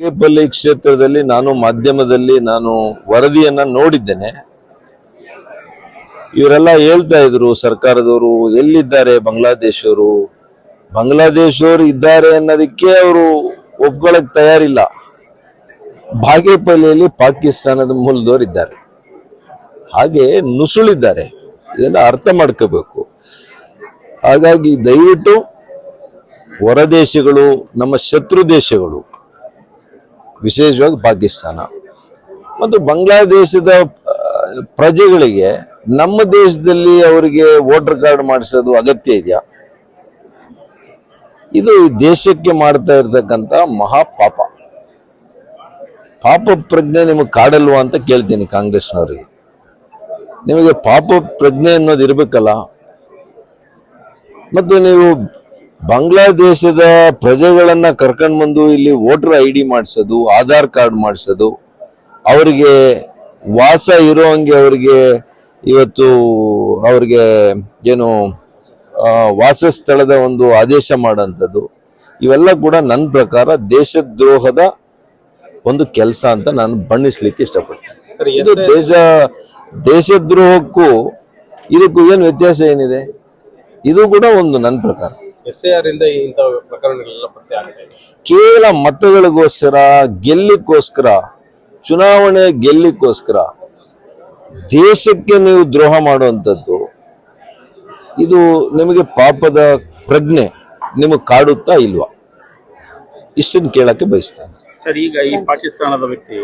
ಬಾಗೇಪಲ್ಲಿ ಕ್ಷೇತ್ರದಲ್ಲಿ ನಾನು ಮಾಧ್ಯಮದಲ್ಲಿ ವರದಿಯನ್ನ ನೋಡಿದ್ದೇನೆ. ಇವರೆಲ್ಲ ಹೇಳ್ತಾ ಇದ್ರು ಸರ್ಕಾರದವರು ಎಲ್ಲಿದ್ದಾರೆ ಬಾಂಗ್ಲಾದೇಶವರು ಇದ್ದಾರೆ ಅನ್ನೋದಕ್ಕೆ ಅವರು ಒಪ್ಕೊಳ್ಳಕ್ ತಯಾರಿಲ್ಲ. ಬಾಗೇಪಲ್ಲಿಯಲ್ಲಿ ಪಾಕಿಸ್ತಾನದ ಮೂಲದವರು ಇದ್ದಾರೆ, ಹಾಗೆ ನುಸುಳಿದ್ದಾರೆ. ಇದೆಲ್ಲ ಅರ್ಥ ಮಾಡ್ಕೋಬೇಕು. ಹಾಗಾಗಿ ದಯವಿಟ್ಟು ಹೊರ ದೇಶಗಳು, ನಮ್ಮ ಶತ್ರು ದೇಶಗಳು, ವಿಶೇಷವಾಗಿ ಪಾಕಿಸ್ತಾನ ಮತ್ತು ಬಾಂಗ್ಲಾದೇಶದ ಪ್ರಜೆಗಳಿಗೆ ನಮ್ಮ ದೇಶದಲ್ಲಿ ಅವರಿಗೆ ವೋಟರ್ ಕಾರ್ಡ್ ಮಾಡಿಸೋದು ಅಗತ್ಯ ಇದೆಯಾ? ಇದು ದೇಶಕ್ಕೆ ಮಾಡ್ತಾ ಇರ್ತಕ್ಕಂಥ ಮಹಾಪಾಪ. ಪಾಪ ಪ್ರಜ್ಞೆ ನಿಮಗೆ ಕಾಡಲ್ವಾ ಅಂತ ಕೇಳ್ತೀನಿ ಕಾಂಗ್ರೆಸ್ನವರಿಗೆ. ನಿಮಗೆ ಪಾಪ ಪ್ರಜ್ಞೆ ಅನ್ನೋದು ಇರಬೇಕಲ್ಲ. ಮತ್ತು ನೀವು ಬಾಂಗ್ಲಾದೇಶದ ಪ್ರಜೆಗಳನ್ನ ಕರ್ಕೊಂಡು ಬಂದು ಇಲ್ಲಿ ವೋಟರ್ ID ಮಾಡಿಸೋದು, ಆಧಾರ್ ಕಾರ್ಡ್ ಮಾಡಿಸೋದು, ಅವರಿಗೆ ವಾಸ ಇರೋ ಹಂಗೆ ಅವರಿಗೆ ಇವತ್ತು ಅವ್ರಿಗೆ ಏನು ವಾಸಸ್ಥಳದ ಒಂದು ಆದೇಶ ಮಾಡೋಂಥದ್ದು, ಇವೆಲ್ಲ ಕೂಡ ನನ್ನ ಪ್ರಕಾರ ದೇಶದ್ರೋಹದ ಒಂದು ಕೆಲಸ ಅಂತ ನಾನು ಬಣ್ಣಿಸ್ಲಿಕ್ಕೆ ಇಷ್ಟಪಡ್ತೇನೆ. ಇದು ದೇಶದ್ರೋಹಕ್ಕೂ ಇದಕ್ಕೂ ಏನು ವ್ಯತ್ಯಾಸ ಏನಿದೆ? ಇದು ಕೂಡ ಒಂದು ನನ್ನ ಪ್ರಕಾರ SIR ಇಂದ ಇಂತಹ ಪ್ರಕರಣಗಳೆಲ್ಲ ಪತ್ತೆ ಆಗಿದೆ. ಕೇವಲ ಮತಗಳಿಗೋಸ್ಕರ, ಗೆಲ್ಲಿಕ್ಕೋಸ್ಕರ, ಚುನಾವಣೆ ಗೆಲ್ಲಿಕ್ಕೋಸ್ಕರ ದೇಶಕ್ಕೆ ನೀವು ದ್ರೋಹ ಮಾಡುವಂಥದ್ದು, ಇದು ನಿಮಗೆ ಪಾಪದ ಪ್ರಜ್ಞೆ ನಿಮಗೆ ಕಾಡುತ್ತಾ ಇಲ್ವಾ? ಇಷ್ಟನ್ನು ಕೇಳಕ್ಕೆ ಬಯಸ್ತೇನೆ. ಸರ್, ಈಗ ಈ ಪಾಕಿಸ್ತಾನದ ವ್ಯಕ್ತಿಗೆ